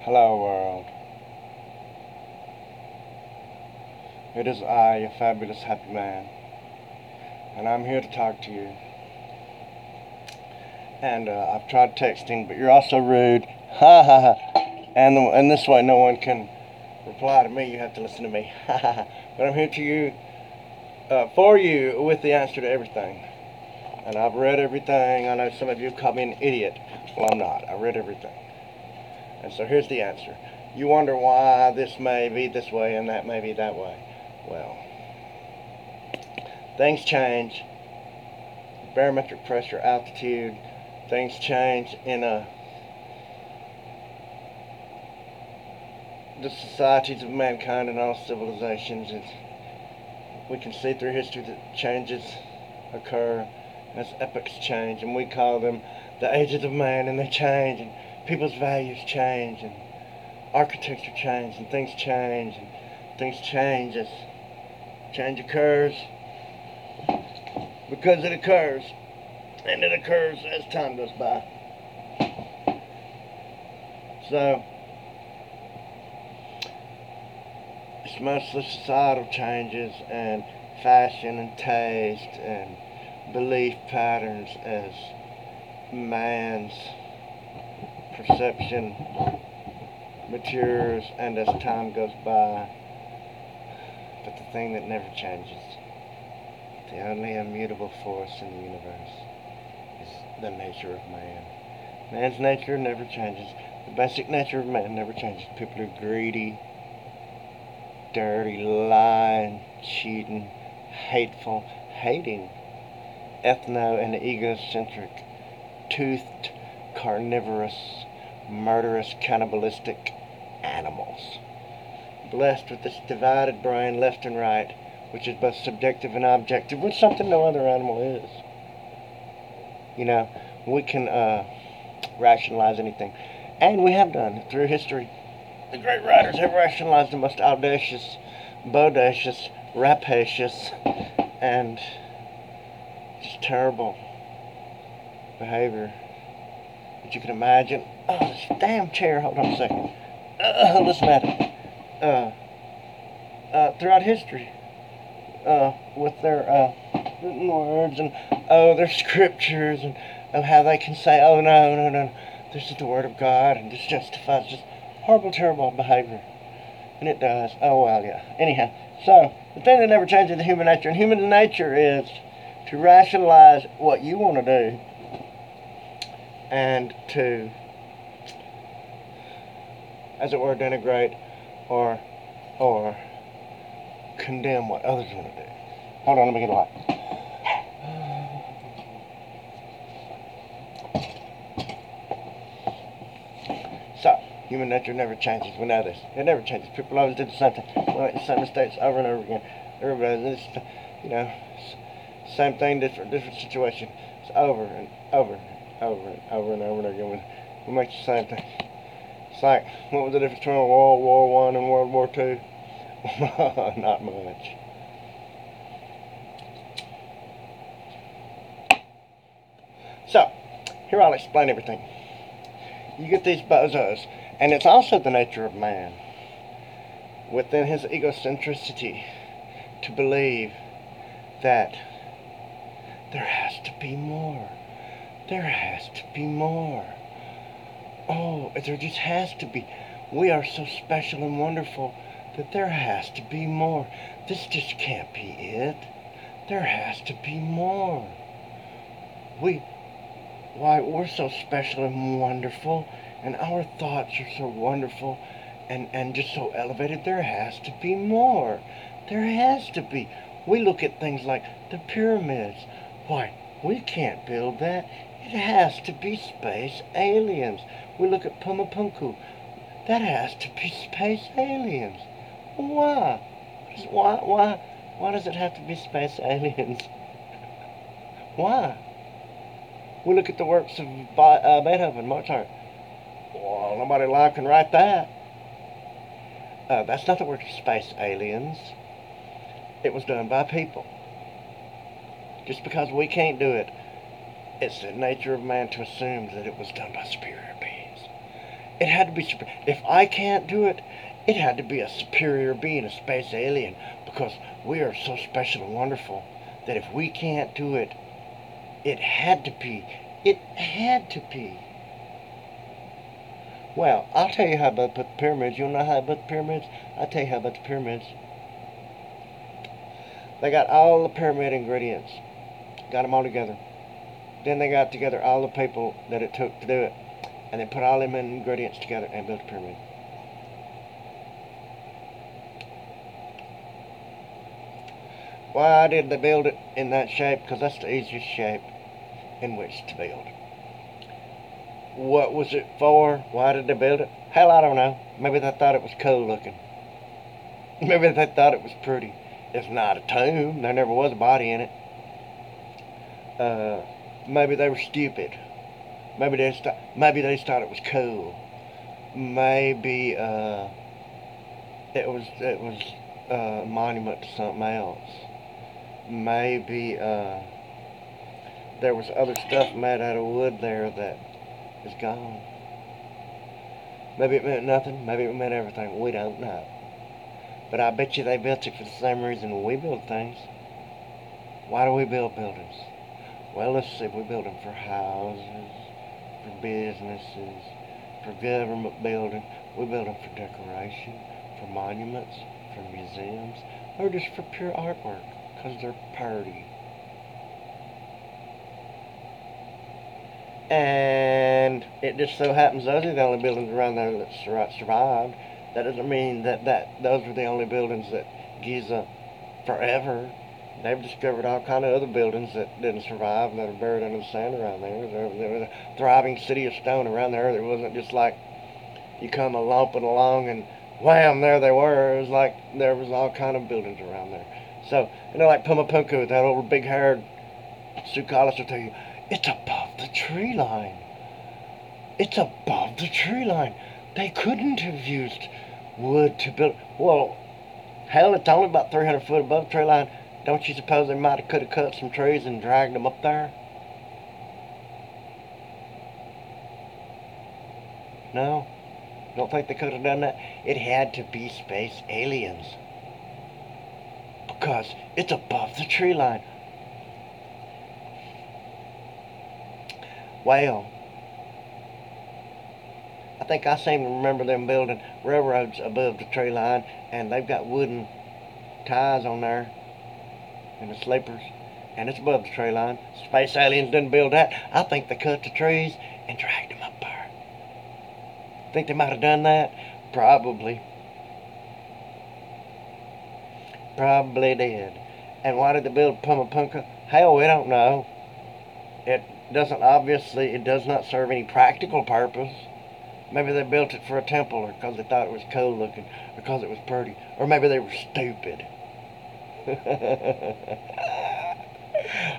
Hello, world. It is I, your fabulous happy man, and I'm here to talk to you. And I've tried texting, but you're also rude. Ha ha ha. And this way, no one can reply to me. You have to listen to me. Ha ha ha. But I'm here to you, for you, with the answer to everything. And I've read everything. I know some of you call me an idiot. Well, I'm not. I read everything. And so here's the answer. You wonder why this may be this way and that may be that way. Well, things change. Barometric pressure, altitude, things change in the societies of mankind and all civilizations. We can see through history that changes occur as epochs change, and we call them the ages of man, and they change, and people's values change, and architecture change, and things change, and things change as change occurs because it occurs, and it occurs as time goes by. So it's mostly societal changes and fashion and taste and belief patterns as man's perception matures and as time goes by. But the thing that never changes, the only immutable force in the universe, is the nature of man. Man's nature never changes. The basic nature of man never changes. People are greedy, dirty, lying, cheating, hateful, hating, ethno and egocentric, toothed, carnivorous, murderous, cannibalistic animals. Blessed with this divided brain, left and right, which is both subjective and objective, which is something no other animal is. You know, we can rationalize anything. And we have done through history. The great writers have rationalized the most audacious, bodacious, rapacious, and just terrible behavior that you can imagine. Oh, this damn chair. Hold on a second. Listen at it. Throughout history, with their written words and their scriptures and how they can say, oh no, this is the word of God and this justifies just horrible, terrible behavior. And it does. Oh, well, yeah. Anyhow, so the thing that never changes is the human nature. And human nature is to rationalize what you want to do and to, as it were, denigrate or condemn what others want to do. Hold on, let me get a light. So, human nature never changes. We know this. It never changes. People always do the same thing. Well, the same mistakes over and over again. Everybody's, same thing, different situation. It's over and over and over and over and over and again. We make the same thing. It's like, what was the difference between World War I and World War II? Not much. So, here I'll explain everything. You get these bozos, and it's also the nature of man, within his egocentricity, to believe that there has to be more. There has to be more. Oh, there just has to be. We are so special and wonderful that there has to be more. This just can't be it. There has to be more. We're so special and wonderful, and our thoughts are so wonderful and just so elevated. There has to be more. There has to be. We look at things like the pyramids. Why, we can't build that. It has to be space aliens. We look at Pumapunku. That has to be space aliens. Why? Why does it have to be space aliens? Why? We look at the works of Beethoven, Mozart. Well, nobody alive can write that. That's not the work of space aliens. It was done by people. Just because we can't do it, it's the nature of man to assume that it was done by superior beings. It had to be if I can't do it, it had to be a superior being, a space alien, because we are so special and wonderful that if we can't do it, it had to be. It had to be. Well, I'll tell you how about the pyramids. You know how about the pyramids? I'll tell you how about the pyramids. They got all the pyramid ingredients, got them all together. Then they got together all the people that it took to do it, and they put all them ingredients together and built a pyramid. Why did they build it in that shape? Because that's the easiest shape in which to build. What was it for? Why did they build it? Hell, I don't know. Maybe they thought it was cool looking. Maybe they thought it was pretty. It's not a tomb. There never was a body in it. Maybe they were stupid. Maybe they just thought it was cool. Maybe it was a monument to something else. Maybe there was other stuff made out of wood there that is gone. Maybe it meant nothing. Maybe it meant everything. We don't know. But I bet you they built it for the same reason we build things. Why do we build buildings? Well, let's see. We build them for houses, for businesses, for government building. We build them for decoration, for monuments, for museums, or just for pure artwork, because they're pretty. And it just so happens those are the only buildings around there that survived. That doesn't mean that those were the only buildings that Giza forever. They've discovered all kind of other buildings that didn't survive and that are buried under the sand around there. There was a thriving city of stone around there. It wasn't just like you come a lumping along and wham, there they were. It was like there was all kind of buildings around there. So, like Pumapunku, that old big-haired Sue Collis will tell you, it's above the tree line. It's above the tree line. They couldn't have used wood to build. Well, hell, it's only about 300 foot above the tree line. Don't you suppose they might have could have cut some trees and dragged them up there? No? Don't think they could have done that? It had to be space aliens. Because it's above the tree line. Well, I think I seem to remember them building railroads above the tree line, and they've got wooden ties on there and the sleepers, and it's above the tree line. Space aliens didn't build that. I think they cut the trees and dragged them up there. Think they might have done that? Probably. Probably did. And why did they build Pumapunka? Hell, we don't know. It does not serve any practical purpose. Maybe they built it for a temple, or because they thought it was cool looking, or because it was pretty, or maybe they were stupid.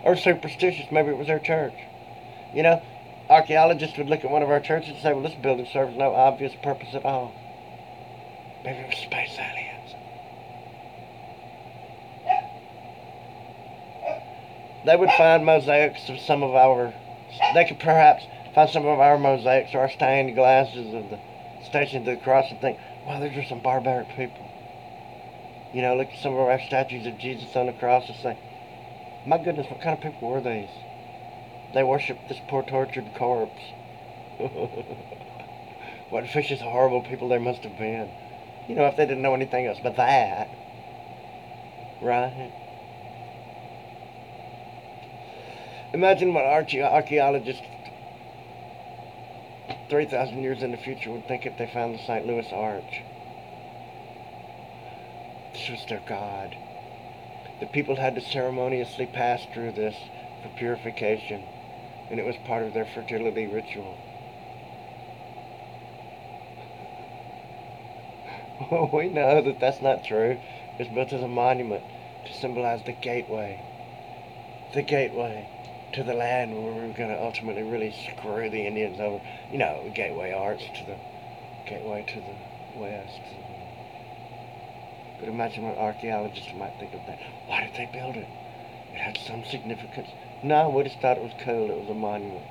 Or superstitious. Maybe it was their church. Archaeologists would look at one of our churches and say, well, this building serves no obvious purpose at all. Maybe it was space aliens. They would find mosaics of they could perhaps find some of our mosaics or our stained glasses of the Stations of the Cross and think, wow, these are some barbaric people. Look at some of our statues of Jesus on the cross and say, my goodness, what kind of people were these? They worshiped this poor tortured corpse. What vicious, horrible people they must have been. If they didn't know anything else but that. Right? Imagine what archaeologists 3,000 years in the future would think if they found the St. Louis Arch. This was their god. The people had to ceremoniously pass through this for purification, and it was part of their fertility ritual. We know that that's not true. It was built as a monument to symbolize the gateway to the land where we were going to ultimately really screw the Indians over. The gateway arch to the gateway to the west. But imagine what archaeologists might think of that. Why did they build it? It had some significance. No, we just thought it was cool. It was a monument.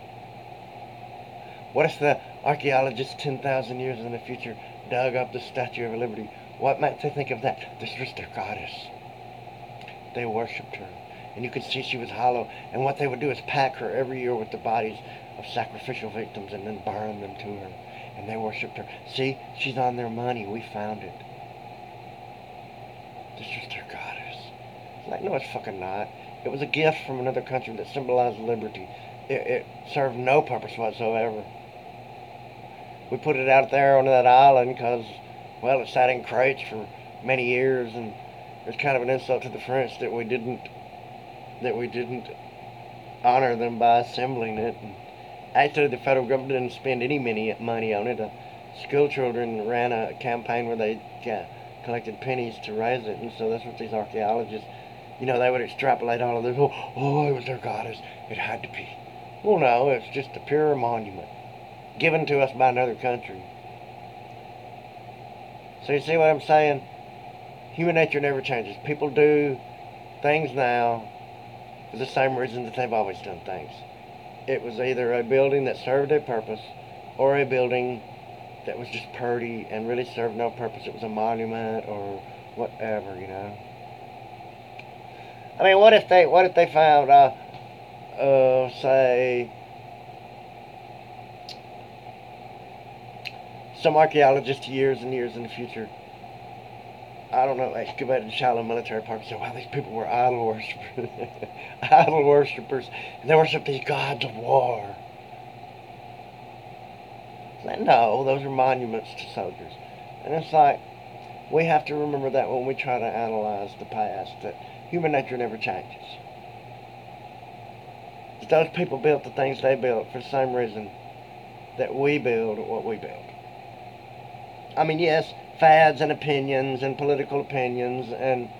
What if the archaeologists 10,000 years in the future dug up the Statue of Liberty, what might they think of that? This was their goddess. They worshipped her. And you could see she was hollow. And what they would do is pack her every year with the bodies of sacrificial victims and then burn them to her. And they worshipped her. See, she's on their money. We found it. This was their goddess. It's like, no, it's fucking not. It was a gift from another country that symbolized liberty. It served no purpose whatsoever. We put it out there on that island because, well, it sat in crates for many years, and it's kind of an insult to the French that we didn't honor them by assembling it. And actually, the federal government didn't spend any money on it. School children ran a campaign where they collected pennies to raise it, and so that's what these archaeologists, they would extrapolate all of this. Oh, it was their goddess. It had to be. Well, no, it's just a pure monument given to us by another country. So you see what I'm saying? Human nature never changes. People do things now for the same reason that they've always done things. It was either a building that served a purpose or a building that was just pretty and really served no purpose. It was a monument or whatever, I mean, what if they found, say, some archaeologists years and years in the future, I don't know, excavated Shiloh Military Park and said, wow, these people were idol worshippers. Idol worshippers. And they worship these gods of war. Like, no, those are monuments to soldiers. And it's like, we have to remember that when we try to analyze the past, that human nature never changes. Those people built the things they built for the same reason that we build what we build. I mean, yes, fads and opinions and political opinions and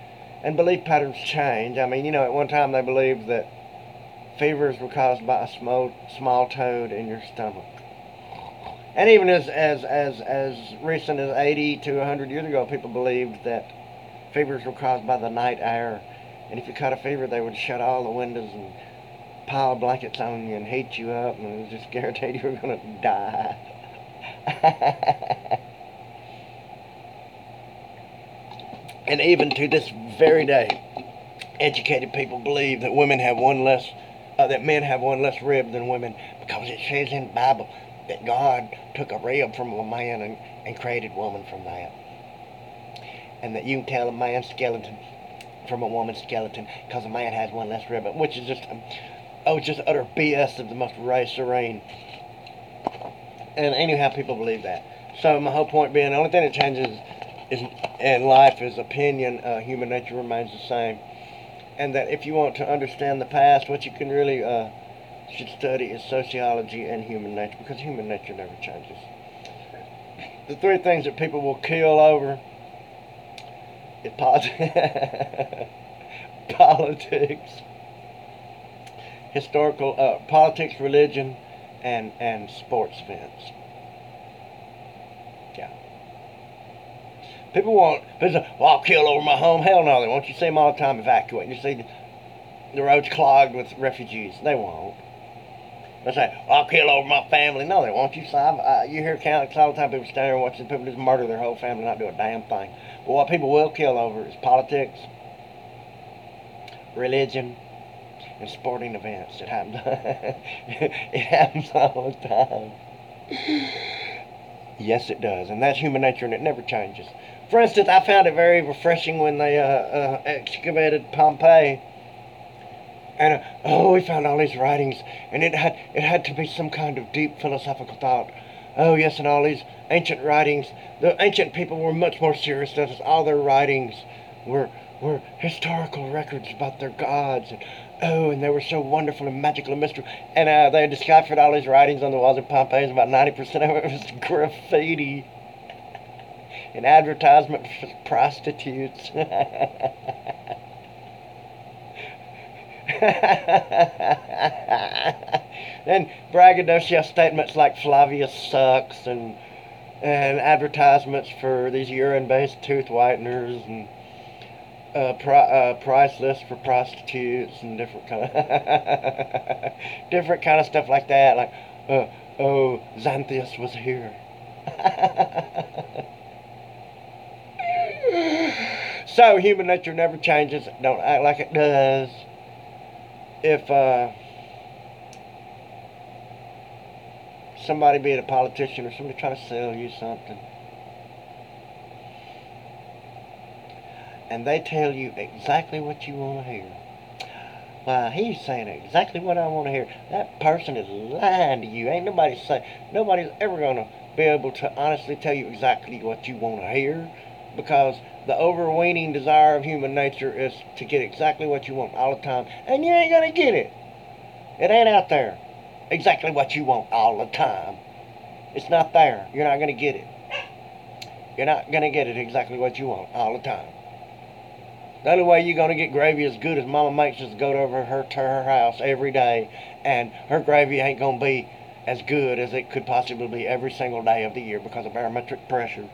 belief patterns change. I mean, at one time they believed that fevers were caused by a small toad in your stomach. And even as recent as 80 to 100 years ago, people believed that fevers were caused by the night air. And if you caught a fever, they would shut all the windows and pile blankets on you and heat you up, and it was just guaranteed you were going to die. And even to this very day, educated people believe that men have one less rib than women, because it says in the Bible that God took a rib from a man and created woman from that. And that you can tell a man's skeleton from a woman's skeleton because a man has one less rib, which is just utter BS of the most serene. And anyhow, people believe that. So my whole point being, the only thing that changes in life is opinion. Human nature remains the same. And that if you want to understand the past, what you can really should study is sociology and human nature, because human nature never changes. The three things that people will kill over is politics, politics, religion, and sports events. Yeah. People say, well, I'll kill over my home. Hell no, they won't. You see them all the time evacuating. You see the roads clogged with refugees. They won't. They say, well, I'll kill over my family. No, they won't. You hear countless all the time people standing there watching people just murder their whole family and not do a damn thing. But what people will kill over is politics, religion, and sporting events. It happens. It happens all the time. Yes, it does. And that's human nature, and it never changes. For instance, I found it very refreshing when they excavated Pompeii. And we found all these writings, and it had to be some kind of deep philosophical thought. Oh yes, and all these ancient writings. The ancient people were much more serious than us. All their writings were historical records about their gods, and they were so wonderful and magical and mystical. And they had deciphered all these writings on the walls of Pompeii. About 90% of it was graffiti and advertisement for prostitutes. And braggadocio statements like Flavius sucks, and advertisements for these urine-based tooth whiteners, and price lists for prostitutes, and different kind of stuff like that. Like Oh, Xanthias was here. So human nature never changes. Don't act like it does. If somebody, be it a politician or somebody, try to sell you something, and they tell you exactly what you want to hear. Why, he's saying exactly what I want to hear. That person is lying to you. Ain't nobody's ever gonna be able to honestly tell you exactly what you want to hear, because the overweening desire of human nature is to get exactly what you want all the time, and you ain't gonna get it. It ain't out there. Exactly what you want all the time. It's not there. You're not gonna get it. You're not gonna get it exactly what you want all the time. The only way you're going to get gravy as good as Mama makes is to go over to her house every day, and her gravy ain't going to be as good as it could possibly be every single day of the year because of barometric pressure,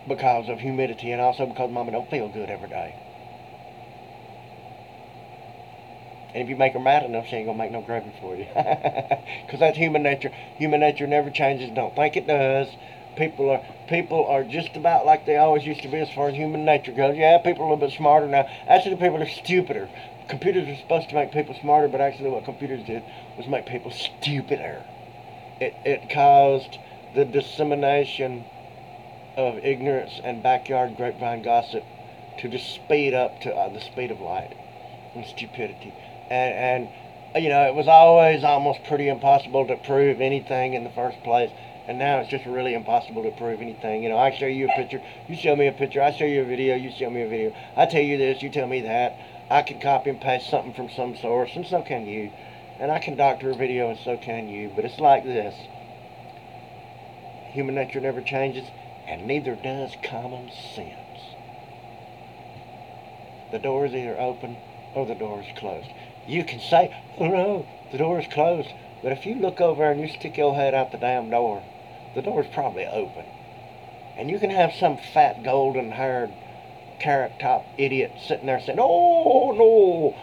because of humidity, and also because Mama don't feel good every day. And if you make her mad enough, she ain't going to make no gravy for you. Because that's human nature. Human nature never changes. Don't think it does. People are just about like they always used to be as far as human nature goes. Yeah, people are a little bit smarter now. Actually, people are stupider. Computers are supposed to make people smarter, but actually what computers did was make people stupider. It caused the dissemination of ignorance and backyard grapevine gossip to just speed up to the speed of light and stupidity. And it was always almost pretty impossible to prove anything in the first place. And now it's just really impossible to prove anything. I show you a picture, you show me a picture, I show you a video, you show me a video. I tell you this, you tell me that. I can copy and paste something from some source, and so can you. And I can doctor a video, and so can you. But it's like this. Human nature never changes, and neither does common sense. The door is either open or the door is closed. You can say, oh no, the door is closed. But if you look over and you stick your head out the damn door, the door's probably open. And you can have some fat golden haired carrot top idiot sitting there saying, oh no,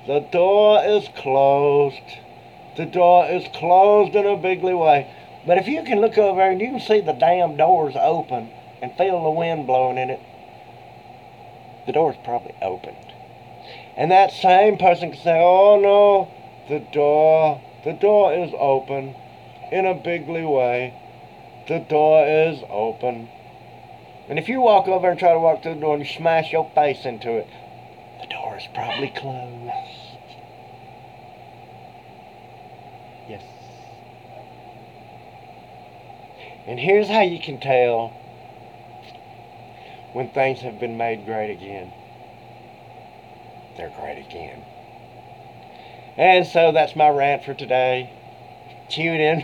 the door is closed. The door is closed in a bigly way. But if you can look over and you can see the damn door's open and feel the wind blowing in it, the door's probably opened. And that same person can say, oh no, the door is open in a bigly way. The door is open. And if you walk over and try to walk through the door and you smash your face into it, the door is probably closed. Yes. And here's how you can tell when things have been made great again. They're great again. And so that's my rant for today. Tune in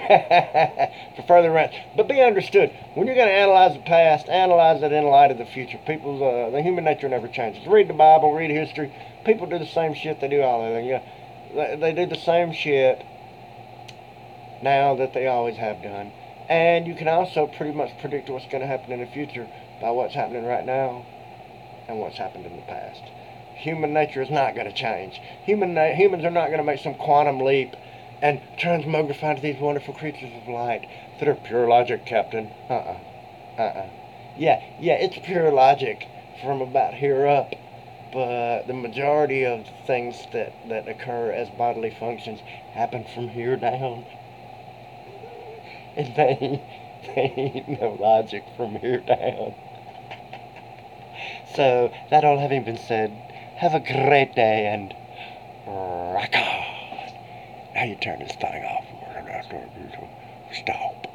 for further rants. But be understood, when you're going to analyze the past, analyze it in light of the future. The human nature never changes. Read the Bible, read history. People do the same shit they do all of them. They do the same shit now that they always have done. And you can also pretty much predict what's going to happen in the future by what's happening right now and what's happened in the past. Human nature is not going to change. Humans are not going to make some quantum leap and transmogrify into these wonderful creatures of light that are pure logic, Captain. Yeah, it's pure logic from about here up, but the majority of things that occur as bodily functions happen from here down. And they ain't no logic from here down. So, that all having been said, have a great day and rock on. Now you turn this thing off. Stop.